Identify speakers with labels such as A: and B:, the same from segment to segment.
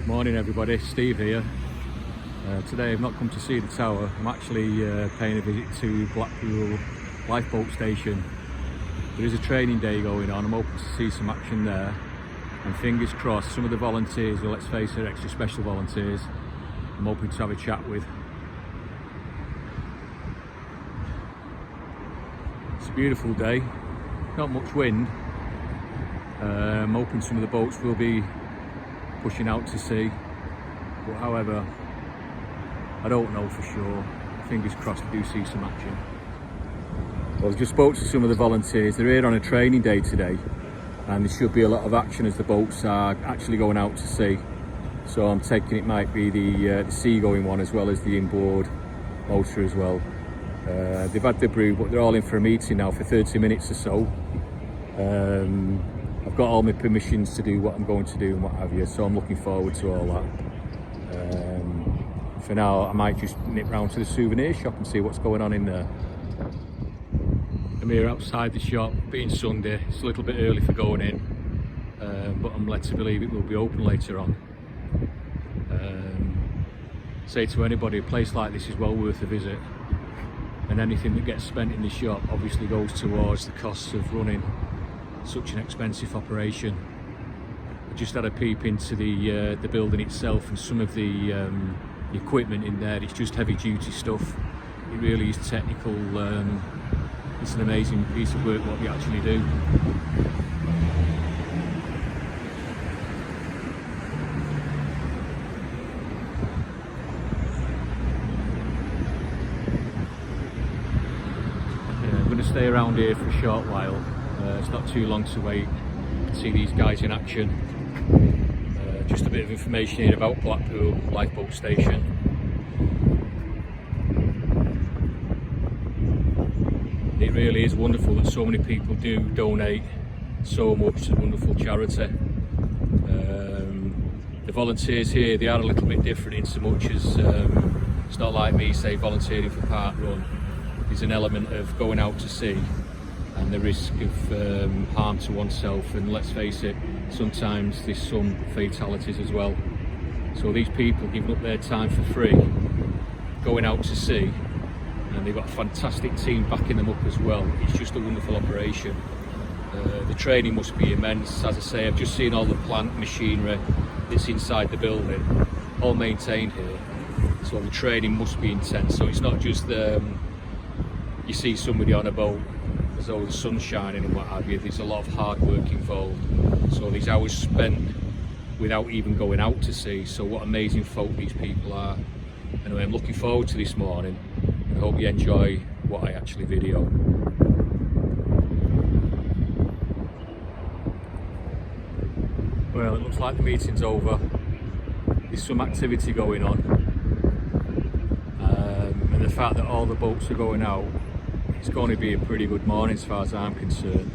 A: Morning everybody, Steve here. Today I've not come to see the tower. I'm actually paying a visit to Blackpool lifeboat station. There is a training day going on. I'm hoping to see some action there, and fingers crossed some of the volunteers, well, let's face it, extra special volunteers, I'm hoping to have a chat with. It's a beautiful day, not much wind. I'm hoping some of the boats will be pushing out to sea, but however, I don't know for sure. Fingers crossed we do see some action. Well, I just spoke to some of the volunteers. They're here on a training day today, and there should be a lot of action as the boats are actually going out to sea. So I'm taking it might be the sea-going one as well as the inboard motor as well. They've had the brew, but they're all in for a meeting now for 30 minutes or so. I've got all my permissions to do what I'm going to do and what have you, so I'm looking forward to all that. For now, I might just nip round to the souvenir shop and see what's going on in there. I'm here outside the shop, being Sunday. It's a little bit early for going in, but I'm led to believe it will be open later on. Say to anybody, a place like this is well worth a visit, and anything that gets spent in the shop obviously goes towards the costs of running such an expensive operation. I just had a peep into the building itself, and some of the equipment in there, it's just heavy duty stuff. It really is technical. It's an amazing piece of work what we actually do. I'm going to stay around here for a short while. It's not too long to wait to see these guys in action. Just a bit of information here about Blackpool lifeboat station. It really is wonderful that so many people do donate so much to wonderful charity. The volunteers here, they are a little bit different in so much as it's not like me, say, volunteering for park run. There's an element of going out to sea and the risk of harm to oneself, and let's face it, sometimes there's some fatalities as well. So these people giving up their time for free, going out to sea, and they've got a fantastic team backing them up as well. It's just a wonderful operation. The training must be immense. As I say, I've just seen all the plant machinery that's inside the building, all maintained here. So the training must be intense. So it's not just you see somebody on a boat as though the sun's shining and what have you. There's a lot of hard work involved. So these hours spent without even going out to sea. So what amazing folk these people are. Anyway, I'm looking forward to this morning, and I hope you enjoy what I actually video. Well, it looks like the meeting's over. There's some activity going on, and the fact that all the boats are going out, it's going to be a pretty good morning as far as I'm concerned.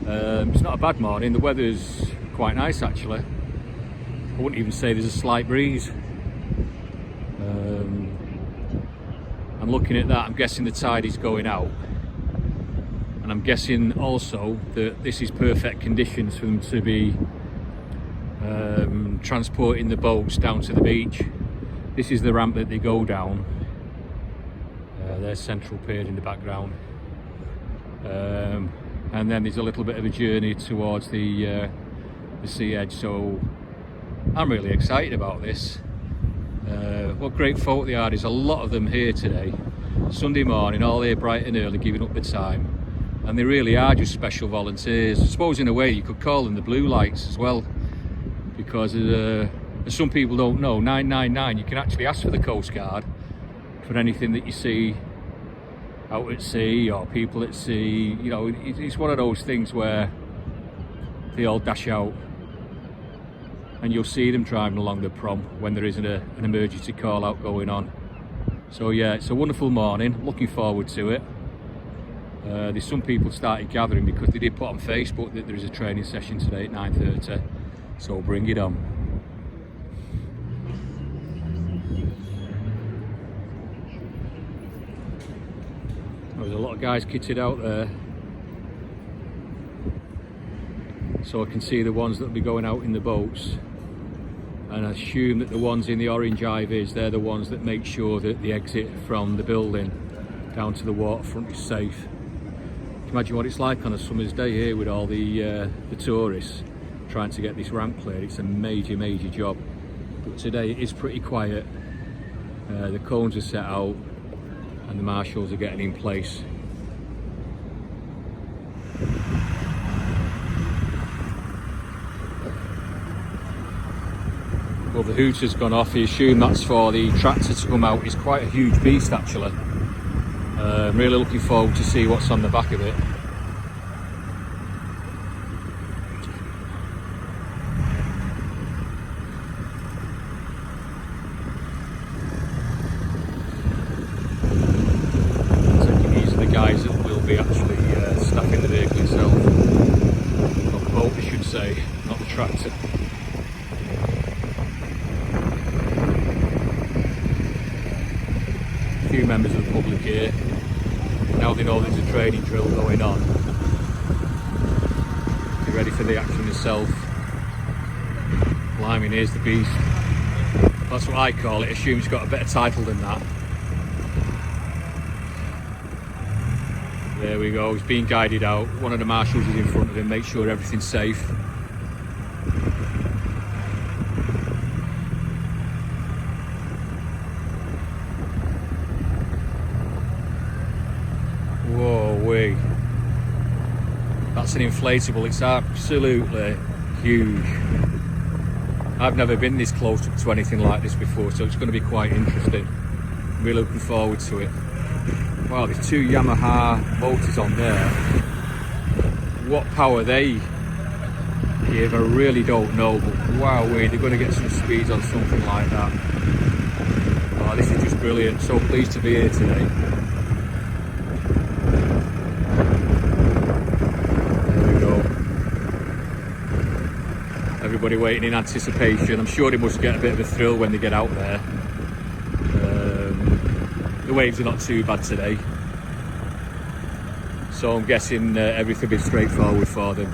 A: It's not a bad morning. The weather's quite nice actually. I wouldn't even say there's a slight breeze. I'm looking at that, I'm guessing the tide is going out, and I'm guessing also that this is perfect conditions for them to be transporting the boats down to the beach. This is the ramp that they go down. There's Central Pier in the background, and then there's a little bit of a journey towards the sea edge. So I'm really excited about this. What great folk they are. There's a lot of them here today, Sunday morning, all here bright and early, giving up the time, and they really are just special volunteers. I suppose in a way you could call them the blue lights as well, because as some people don't know, 999, you can actually ask for the Coast Guard for anything that you see out at sea or people at sea. You know, it's one of those things where they all dash out, and you'll see them driving along the prom when there isn't an emergency call out going on. So yeah, it's a wonderful morning, looking forward to it. There's some people started gathering because they did put on Facebook that there is a training session today at 9:30, so bring it on. There's a lot of guys kitted out there, so I can see the ones that will be going out in the boats. and I assume that the ones in the orange IVs, they're the ones that make sure that the exit from the building down to the waterfront is safe. Can you imagine what it's like on a summer's day here with all the tourists trying to get this ramp cleared? It's a major job, but today it is pretty quiet. The cones are set out and the marshals are getting in place. Well, the hooter's gone off. I assume that's for the tractor to come out. It's quite a huge beast actually. I'm really looking forward to see what's on the back of it. These are the guys that will be actually staffing the vehicle itself. Or the boat, I should say, not the tractor. A few members of the public here. Now they know there's a training drill going on. They're ready for the action itself. Blimey, here's the beast. That's what I call it. Assume it's got a better title than that. There we go, he's being guided out. One of the marshals is in front of him, make sure everything's safe. Whoa-wee. That's an inflatable, it's absolutely huge. I've never been this close to anything like this before, so it's going to be quite interesting. I'm really looking forward to it. Wow, there's two Yamaha motors on there. What power they give, I really don't know, but wow, they're going to get some speeds on something like that. Oh, this is just brilliant. So pleased to be here today. There we go. Everybody waiting in anticipation. I'm sure they must get a bit of a thrill when they get out there. The waves are not too bad today, so I'm guessing everything will be straightforward for them.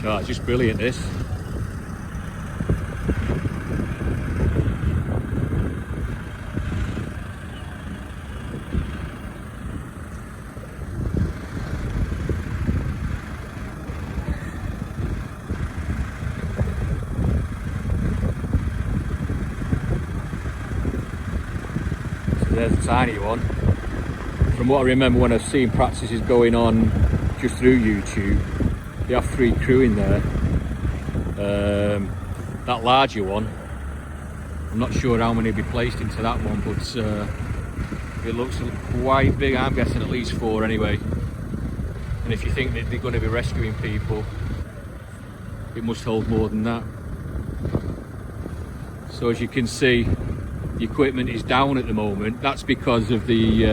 A: So it's just brilliant this. There's a tiny one. From what I remember when I've seen practices going on just through YouTube, they have 3 crew in there. That larger one, I'm not sure how many will be placed into that one, but it looks quite big. I'm guessing at least 4 anyway. And if you think that they're going to be rescuing people, it must hold more than that. So as you can see, the equipment is down at the moment. That's because of the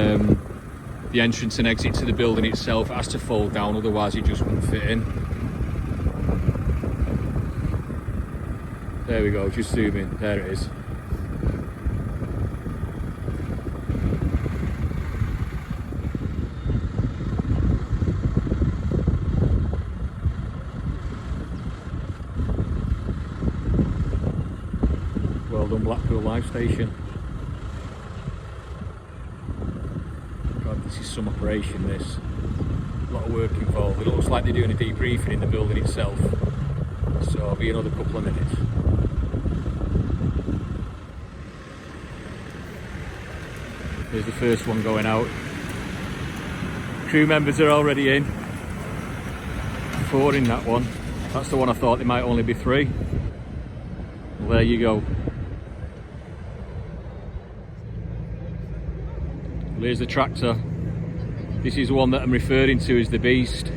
A: entrance and exit to the building itself. It has to fold down, otherwise it just wouldn't fit in. There we go, just zoom in, there it is. Well done, Blackpool Live Station. God, this is some operation, this. A lot of work involved. It looks like they're doing a debriefing in the building itself. So it'll be another couple of minutes. Here's the first one going out. Crew members are already in. 4 in that one. That's the one I thought there might only be 3. Well, there you go. Here's the tractor. This is the one that I'm referring to as the beast.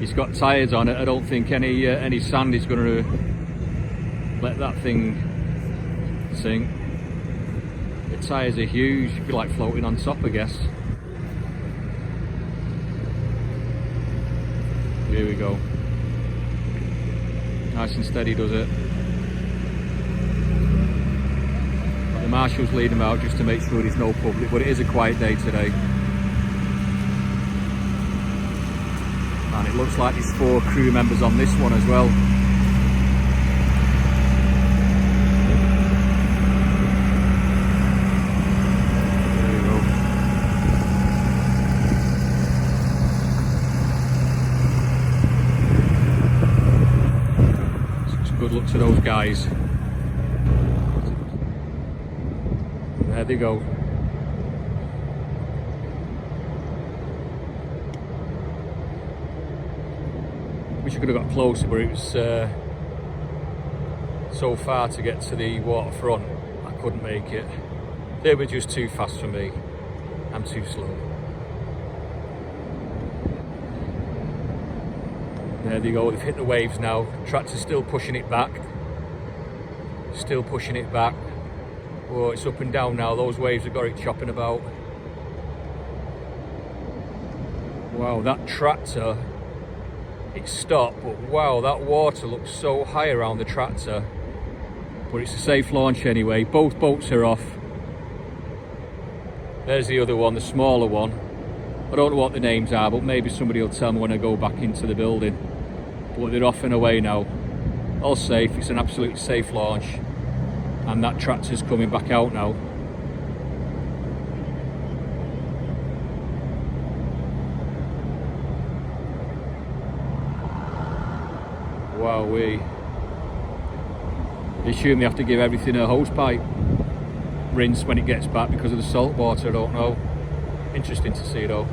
A: It's got tyres on it. I don't think any sand is going to let that thing sink. The tyres are huge. You feel like floating on top, I guess. Here we go. Nice and steady does it. The marshals lead them out just to make sure there's no public, but it is a quiet day today. and it looks like there's 4 crew members on this one as well. There you go. Such good luck to those guys. There they go. Wish I could have got closer, but it was so far to get to the waterfront. I couldn't make it. They were just too fast for me. I'm too slow. There they go. They've hit the waves now. Tractor's still pushing it back. Still pushing it back. Oh, it's up and down now. Those waves have got it chopping about. Wow, that tractor, it stopped, but wow, that water looks so high around the tractor. But it's a safe launch anyway. Both boats are off. There's the other one, the smaller one. I don't know what the names are, but maybe somebody will tell me when I go back into the building. But they're off and away now. All safe. It's an absolutely safe launch. And that tractor's coming back out now. Wowee. They assume they have to give everything a hose pipe rinse when it gets back because of the salt water. I don't know. Interesting to see though.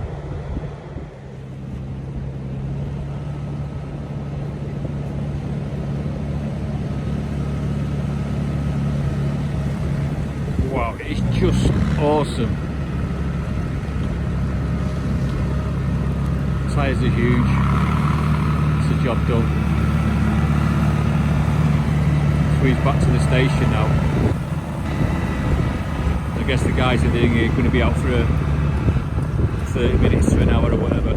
A: Wow, it's just awesome. Tyres are huge. It's a job done. Squeeze back to the station now. I guess the guys are going to be out for 30 minutes to an hour or whatever.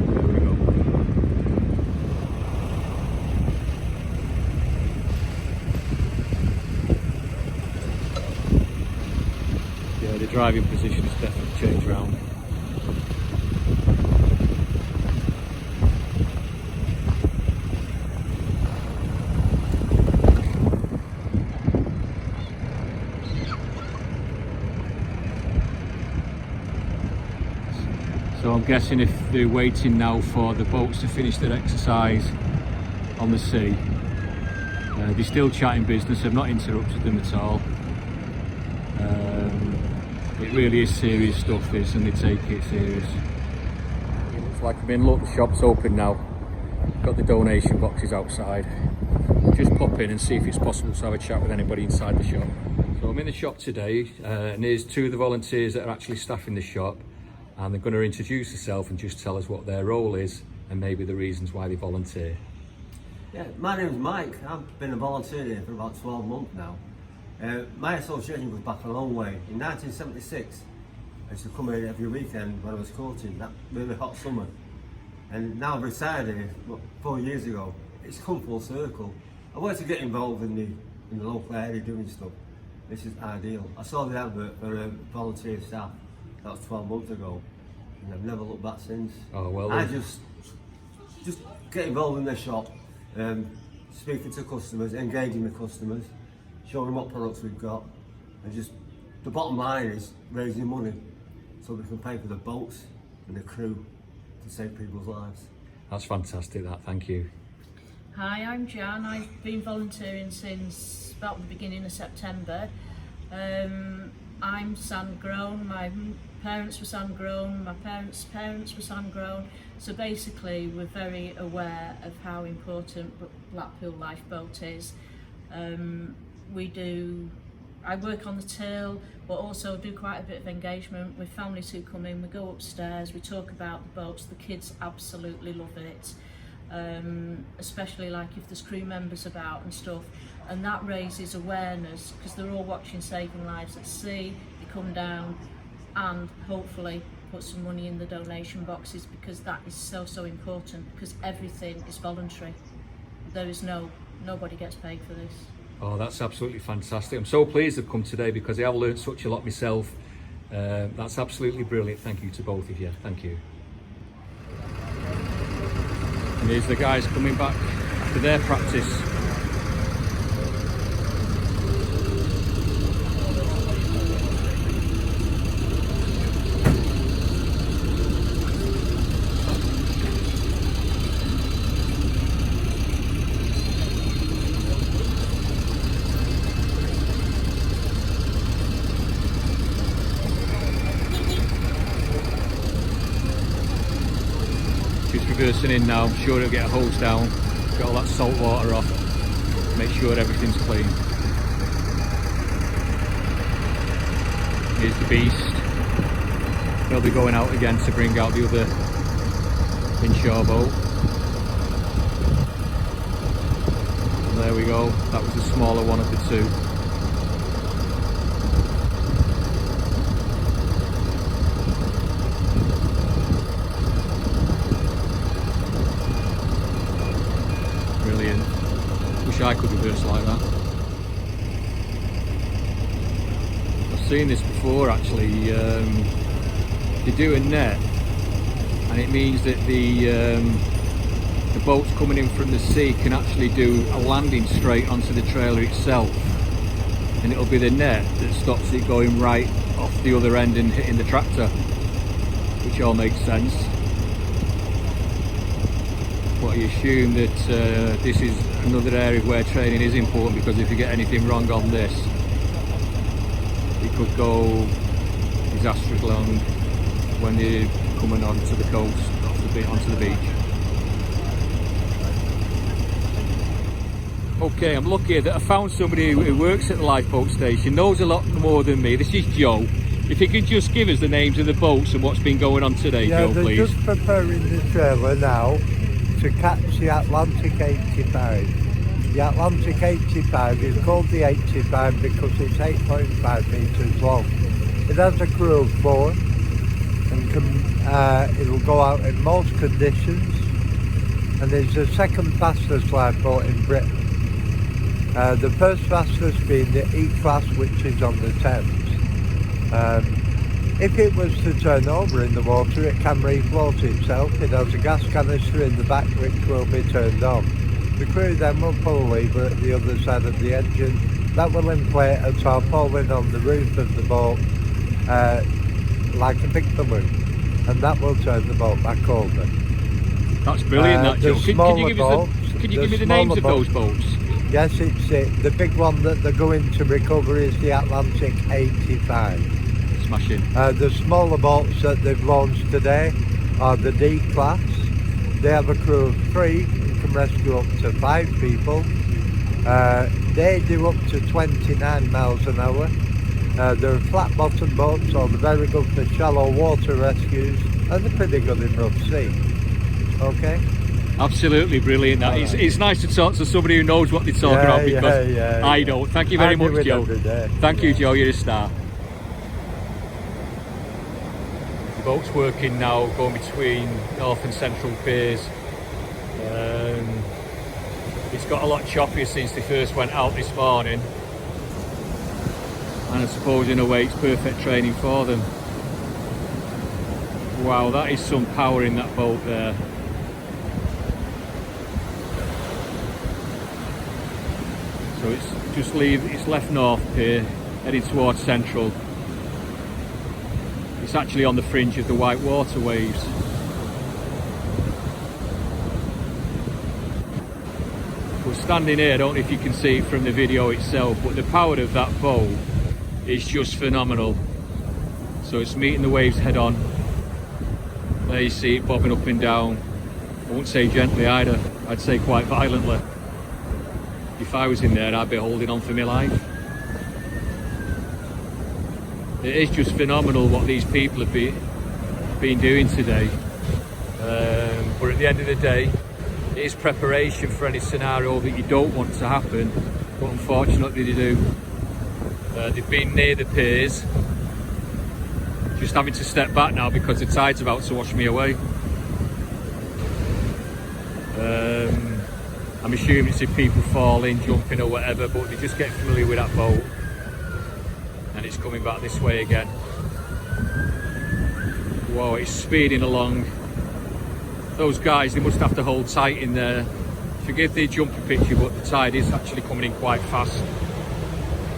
A: There we go. Yeah, the driving position has definitely changed around. So I'm guessing if they're waiting now for the boats to finish their exercise on the sea, they're still chatting business. I've not interrupted them at all. It really is serious stuff, this, and they take it serious. It looks like I'm in. Look, the shop's open now. Got the donation boxes outside. Just pop in and see if it's possible to have a chat with anybody inside the shop. So I'm in the shop today, and here's 2 of the volunteers that are actually staffing the shop. And they're going to introduce themselves and just tell us what their role is and maybe the reasons why they volunteer.
B: Yeah, my name's Mike. I've been a volunteer here for about 12 months now. My association goes back a long way. In 1976, I used to come here every weekend when I was coaching, that really hot summer. And now I've retired here, 4 years ago. It's come full circle. I wanted to get involved in the local area doing stuff. This is ideal. I saw the advert for volunteer staff. That was 12 months ago, and I've never looked back since.
A: Oh well.
B: I just get involved in their shop, speaking to customers, engaging with customers, showing them what products we've got, and just the bottom line is raising money so we can pay for the boats and the crew to save people's lives.
A: That's fantastic. That. Thank you.
C: Hi, I'm Jan. I've been volunteering since about the beginning of September. I'm sun-grown, my parents were sun-grown, my parents' parents were sun-grown, so basically we're very aware of how important Blackpool Lifeboat is. I work on the till, but also do quite a bit of engagement with families who come in. We go upstairs, we talk about the boats, the kids absolutely love it. Especially like if there's crew members about and stuff, and that raises awareness because they're all watching Saving Lives at Sea. They come down and hopefully put some money in the donation boxes, because that is so important, because everything is voluntary. There is nobody gets paid for this.
A: Oh, that's absolutely fantastic. I'm so pleased I've come today because I have learned such a lot myself. That's absolutely brilliant. Thank you to both of you. Thank you. And here's the guys coming back after their practice. Just reversing in now. I'm sure it'll get a hose down, get all that salt water off, make sure everything's clean. Here's the beast. They'll be going out again to bring out the other inshore boat. And there we go, that was the smaller one of the two. Brilliant. Wish I could reverse like that. I've seen this before actually. You do a net and it means that the boats coming in from the sea can actually do a landing straight onto the trailer itself, and it'll be the net that stops it going right off the other end and hitting the tractor, which all makes sense. But I assume that this is another area where training is important, because if you get anything wrong on this, it could go disastrously wrong when you're coming onto the coast, onto the beach. Okay, I'm lucky that I found somebody who works at the lifeboat station, knows a lot more than me. This is Joe. If you could just give us the names of the boats and what's been going on today, Joe, please.
D: Yeah, they're just preparing the trailer now to catch the Atlantic 85. The Atlantic 85 is called the 85 because it's 8.5 metres long. It has a crew of 4 and it'll go out in most conditions, and it's the second fastest lifeboat in Britain. The first fastest being the E-class, which is on the Thames. If it was to turn over in the water, it can refloat itself. It has a gas canister in the back which will be turned on. The crew then will pull a lever at the other side of the engine. That will inflate a tarpaulin on the roof of the boat like a big balloon, and that will turn the boat back over.
A: That's brilliant, that, Joe. Can you give me the names of those boats?
D: Yes, it's it. The big one that they're going to recover is the Atlantic 85.
A: Smashing.
D: The smaller boats that they've launched today are the D-class. They have a crew of 3 and can rescue up to 5 people. They do up to 29 miles an hour. They're flat bottom boats, so they're very good for shallow water rescues, and they're pretty good in rough sea. Okay?
A: Absolutely brilliant. That it's nice to talk to somebody who knows what they're talking about, because I don't. Thank you very much, Joe. Thank you, Joe. You're a star. The boat's working now, going between North and Central Piers. It's got a lot choppier since they first went out this morning, and I suppose in a way it's perfect training for them. Wow, that is some power in that boat there. So it's left North Pier, heading towards Central. It's actually on the fringe of the white water waves. We're standing here, I don't know if you can see it from the video itself, but the power of that boat is just phenomenal. So it's meeting the waves head on. There you see it bobbing up and down. I won't say gently either, I'd say quite violently. If I was in there, I'd be holding on for my life. It is just phenomenal what these people have been doing today. But at the end of the day, it is preparation for any scenario that you don't want to happen, but unfortunately they do. They've been near the piers, just having to step back now because the tide's about to wash me away. I'm assuming it's if people fall in, jumping or whatever, but they just get familiar with that boat, and it's coming back this way again. Wow, it's speeding along. Those guys, they must have to hold tight in there. Forgive the jumpy picture, but the tide is actually coming in quite fast.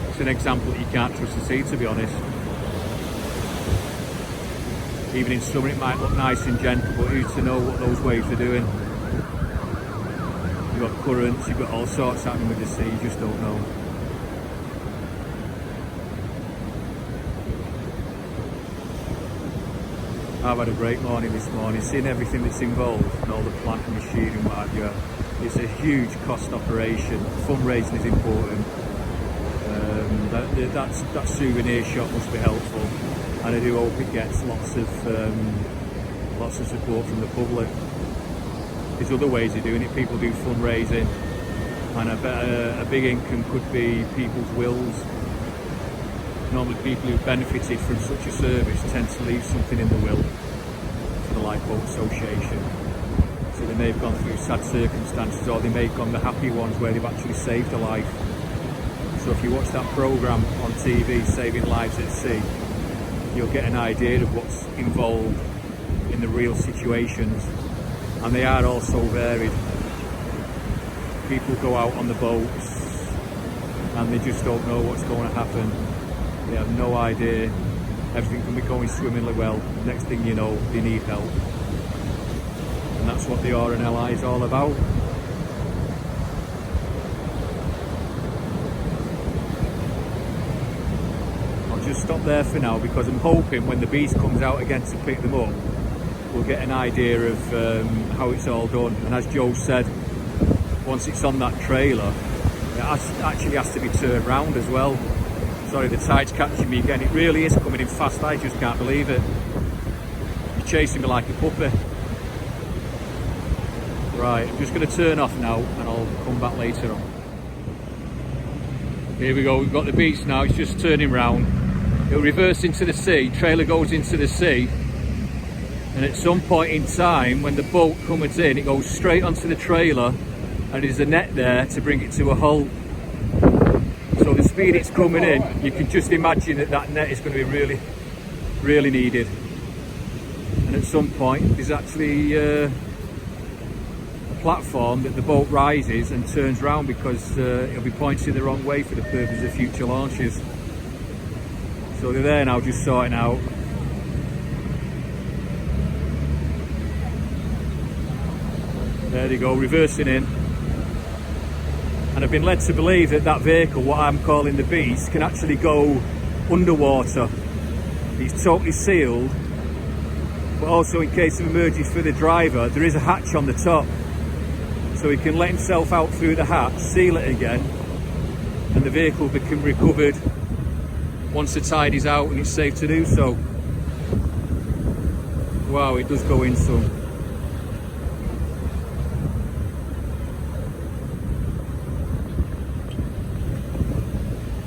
A: It's an example that you can't trust the sea, to be honest. Even in summer it might look nice and gentle, but who's to know what those waves are doing? You've got currents, you've got all sorts happening with the sea, you just don't know. I've had a great morning this morning, seeing everything that's involved and all the plant and machinery and what have you. It's a huge cost operation. Fundraising is important. That souvenir shop must be helpful, and I do hope it gets lots of support from the public. There's other ways of doing it. People do fundraising, and I bet a big income could be people's wills. Normally people who've benefited from such a service tend to leave something in the will for the Lifeboat Association. So they may have gone through sad circumstances, or they may have gone the happy ones where they've actually saved a life. So if you watch that programme on TV, Saving Lives at Sea, you'll get an idea of what's involved in the real situations, and they are all so varied. People go out on the boats and they just don't know what's going to happen. They have no idea. Everything can be going swimmingly well. Next thing you know, they need help. And that's what the RNLI is all about. I'll just stop there for now, because I'm hoping when the beast comes out again to pick them up, we'll get an idea of how it's all done. And as Joe said, once it's on that trailer, it actually has to be turned round as well. Sorry, the tide's catching me again. It really is coming in fast. I just can't believe it. You're chasing me like a puppy. Right, I'm just going to turn off now and I'll come back later on. Here we go, we've got the beast now. It's just turning round. It'll reverse into the sea. Trailer goes into the sea. And at some point in time, when the boat comes in, it goes straight onto the trailer, and there's a net there to bring it to a halt. So the speed it's coming in, you can just imagine that net is going to be really, really needed. And at some point, there's actually a platform that the boat rises and turns round, because it'll be pointing the wrong way for the purpose of future launches. So they're there now, just sorting out. There they go, reversing in. And I've been led to believe that that vehicle, what I'm calling the Beast, can actually go underwater. It's totally sealed, but also in case of emergency for the driver, there is a hatch on the top. So he can let himself out through the hatch, seal it again, and the vehicle can be recovered once the tide is out and it's safe to do so. Wow, it does go in some.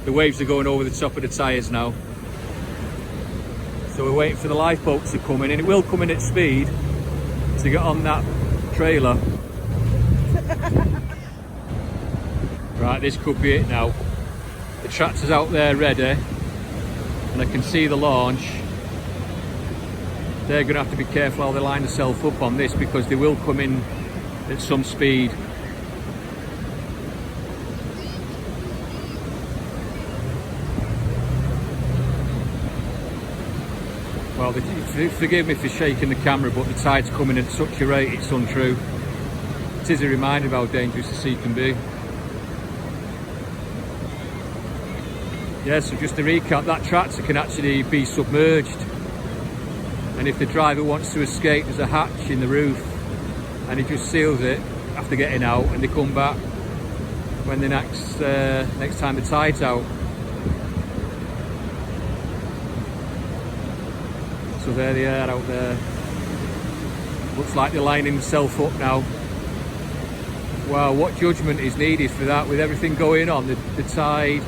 A: The waves are going over the top of the tyres now. So we're waiting for the lifeboat to come in, and it will come in at speed to get on that trailer. Right, this could be it now. The tractor's out there ready, and I can see the launch. They're going to have to be careful how they line themselves up on this, because they will come in at some speed. Well, forgive me for shaking the camera, but the tide's coming at such a rate it's untrue. It is a reminder of how dangerous the sea can be. Yeah, so just to recap, that tractor can actually be submerged, and if the driver wants to escape, there's a hatch in the roof, and he just seals it after getting out, and they come back when the next time the tide's out. So there they are out there. Looks like they're lining themselves up now. Wow, what judgment is needed for that, with everything going on, the tide,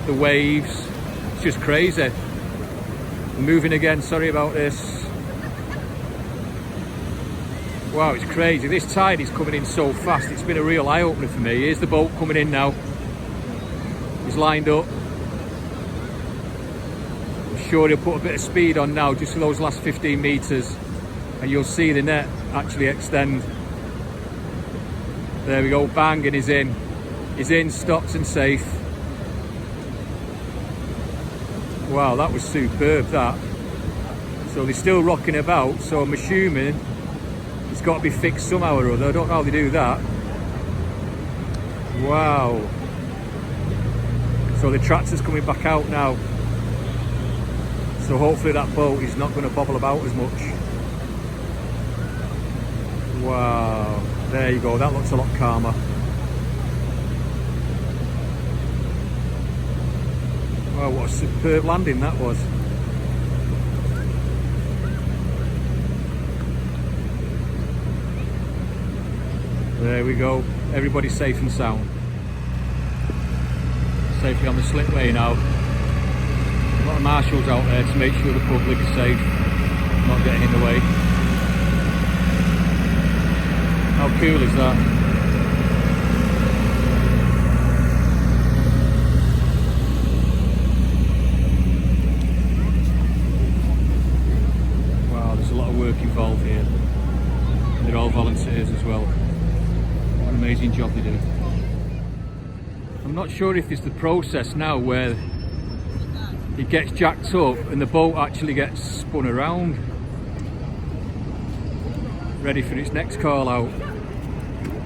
A: the waves. It's just crazy. I'm moving again, sorry about this. Wow, it's crazy. This tide is coming in so fast. It's been a real eye-opener for me. Here's the boat coming in now. He's lined up. sure he'll put a bit of speed on now, just for those last 15 metres, and you'll see the net actually extend. There we go, bang, and he's in. He's in, stopped and safe. Wow, that was superb, that. So they're still rocking about, so I'm assuming it's got to be fixed somehow or other. I don't know how they do that. Wow. So the tractor's coming back out now. So hopefully that boat is not going to bobble about as much. Wow. There you go, that looks a lot calmer. Wow, what a superb landing that was. There we go, everybody's safe and sound. Safely on the slipway now. A lot of marshals out there to make sure the public is safe, not getting in the way. How cool is that? Wow, there's a lot of work involved here. And they're all volunteers as well. What an amazing job they do. I'm not sure if it's the process now where it gets jacked up and the boat actually gets spun around, ready for its next call out.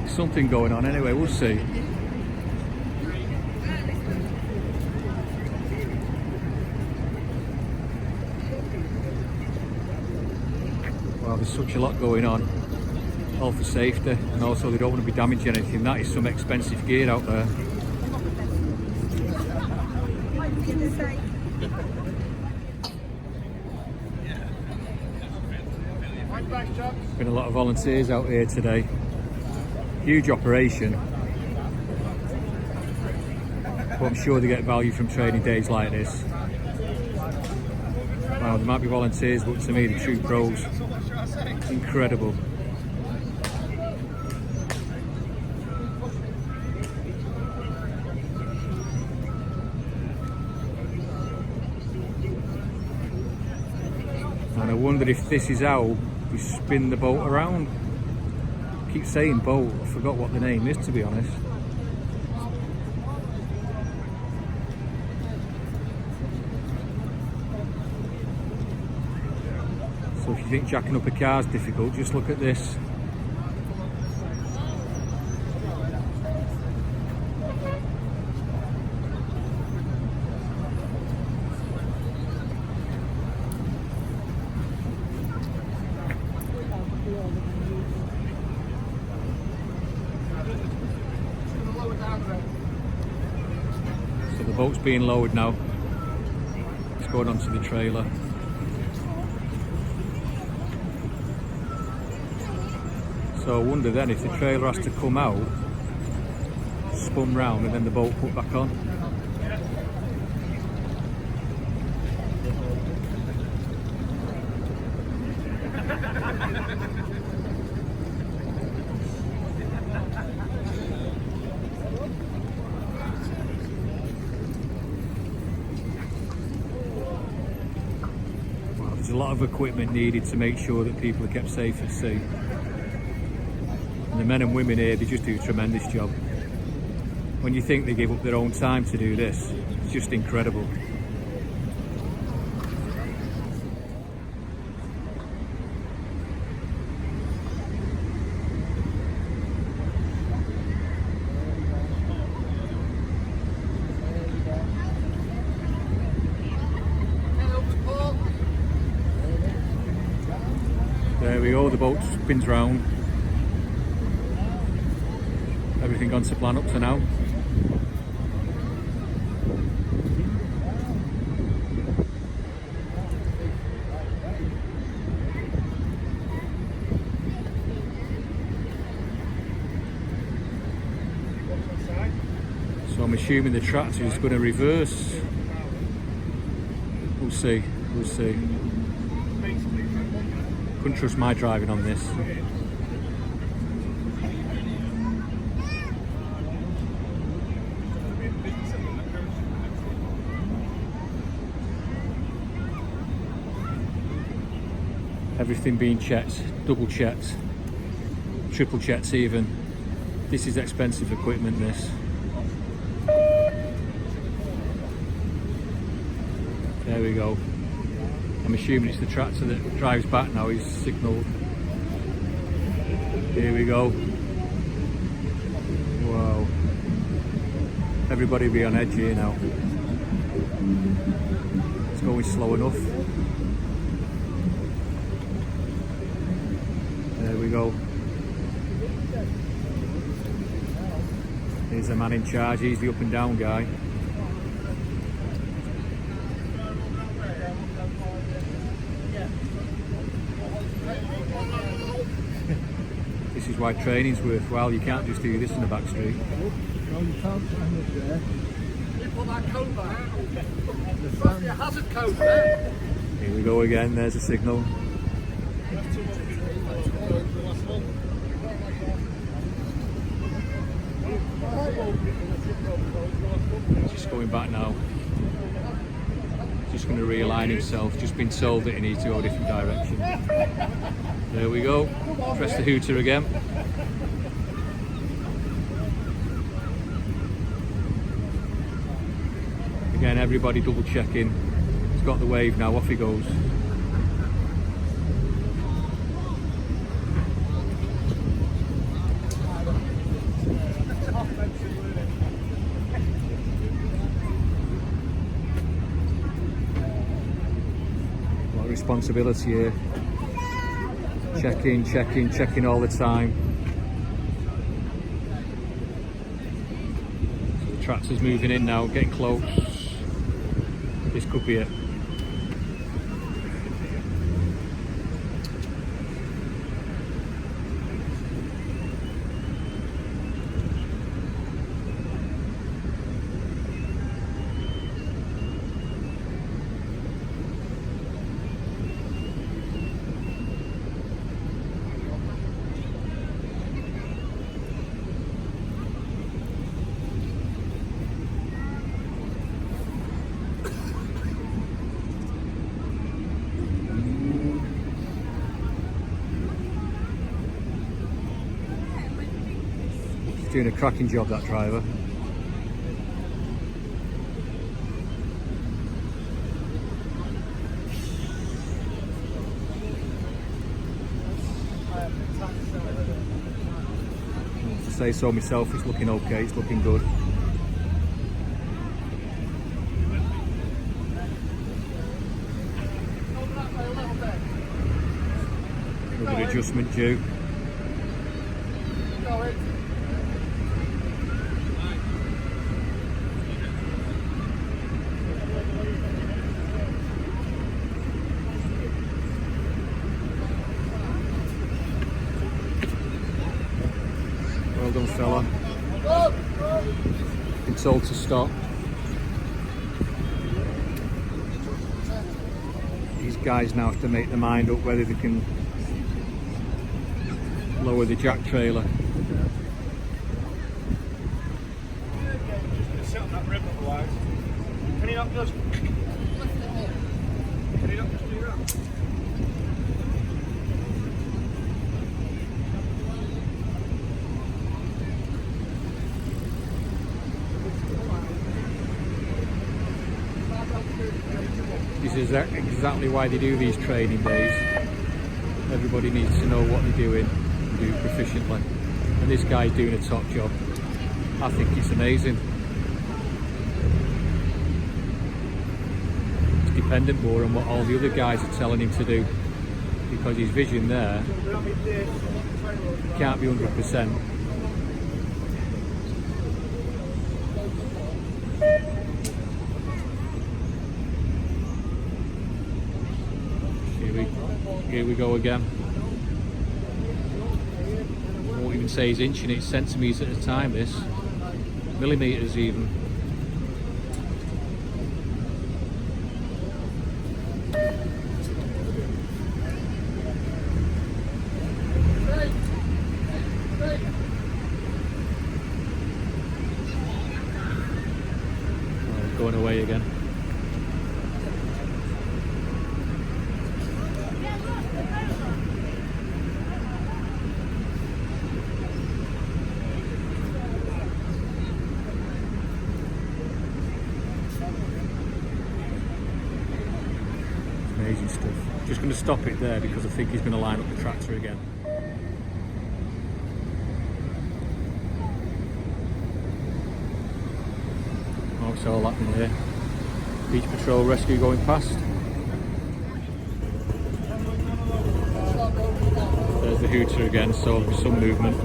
A: Something going on anyway, we'll see. Wow, there's such a lot going on, all for safety, and also they don't want to be damaging anything. That is some expensive gear out there. Been a lot of volunteers out here today. Huge operation, but I'm sure they get value from training days like this. Wow, there might be volunteers, but to me the true pros. It's incredible. And I wonder if this is how we spin the boat around. I keep saying boat, I forgot what the name is, to be honest. So if you think jacking up a car is difficult, just look at this. So the boat's being lowered now. It's going onto the trailer. So I wonder then if the trailer has to come out, spun round, and then the boat put back on. Well, there's a lot of equipment needed to make sure that people are kept safe at sea. And the men and women here, they just do a tremendous job. When you think they give up their own time to do this, it's just incredible. There we go, the boat spins round. Everything gone to plan up to now. So I'm assuming the tractor is going to reverse. We'll see, we'll see. Couldn't trust my driving on this. Everything being checked, double checked, triple checked even. This is expensive equipment, this. There we go. I'm assuming it's the tractor that drives back now, he's signalled. Here we go. Wow. Everybody be on edge here now. It's going slow enough. There we go. Here's the man in charge, he's the up and down guy. This is why training's worthwhile, you can't just do this in the back street.
D: No, you can't stand it there.
E: You put that coat back. Put your hazard coat there.
A: Here we go again, there's a signal. Just going back now. Just going to realign himself. Just been told that he needs to go a different direction. There we go. Press the hooter again. Again, everybody double checking. He's got the wave now, off he goes. A lot of responsibility here. Checking, checking, checking all the time. So the tractor's moving in now, getting close. This could be it. Doing a cracking job, that driver. To say so myself, it's looking okay, it's looking good. Another adjustment due. Well done, fella. Been told to stop. These guys now have to make their mind up whether they can lower the jack trailer.
E: Sit on that rib otherwise. Can you not just do that?
A: This is exactly why they do these training days. Everybody needs to know what they're doing and do proficiently. And this guy's doing a top job. I think it's amazing. He's dependent more on what all the other guys are telling him to do, because his vision there can't be 100%. Here we go again. I won't even say he's inching it, centimetres at a time, this. Millimetres even. Oh, going away again. to stop it there because I think he's going to line up the tractor again. Oh, it's all happening here. Beach Patrol rescue going past. There's the hooter again, so there'll be some movement.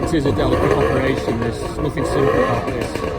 A: It is a delicate operation, there's nothing simple about this.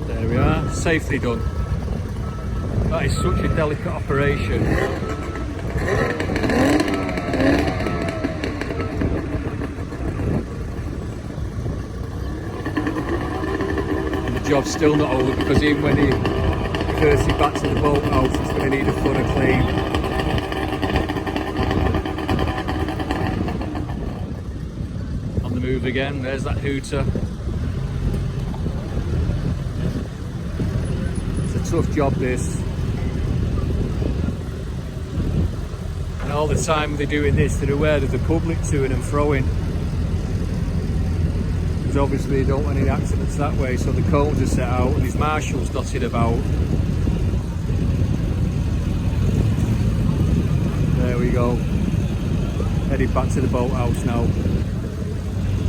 A: There we are, safely done. That is such a delicate operation. And the job's still not over because even when he reverses back to the boat house, it's going to need a flood of clean. On the move again, there's that hooter. Tough job this, and all the time they're doing this they're aware of the public toing and throwing, because obviously they don't want any accidents that way, so the cones are set out and there's marshals dotted about. There we go, heading back to the boathouse now.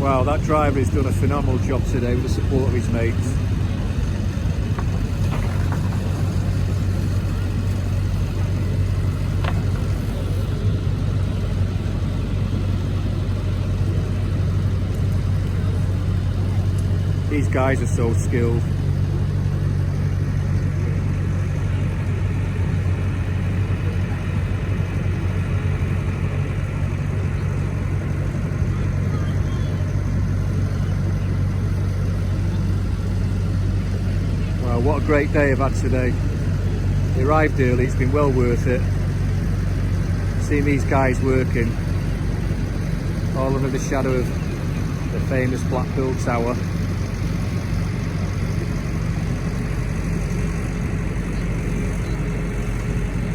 A: Wow, that driver has done a phenomenal job today with the support of his mates. These guys are so skilled. Wow, what a great day I've had today. They arrived early, it's been well worth it. Seeing these guys working, all under the shadow of the famous Blackpool Tower.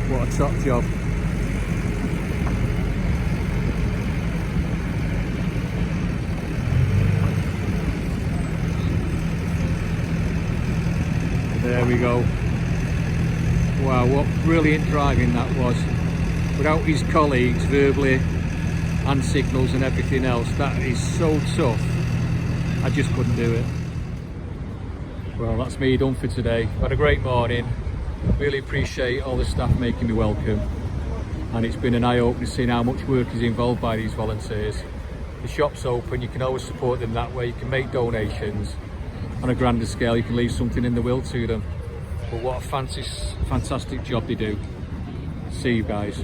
A: What a top job. There we go. Wow, what brilliant driving that was. Without his colleagues verbally, hand signals and everything else, that is so tough. I just couldn't do it. Well, that's me done for today. Had a great morning. Really appreciate all the staff making me welcome, and it's been an eye-opener seeing how much work is involved by these volunteers. The shop's open, you can always support them that way. You can make donations. On a grander scale, you can leave something in the will to them. But what a fantastic job they do. See you guys.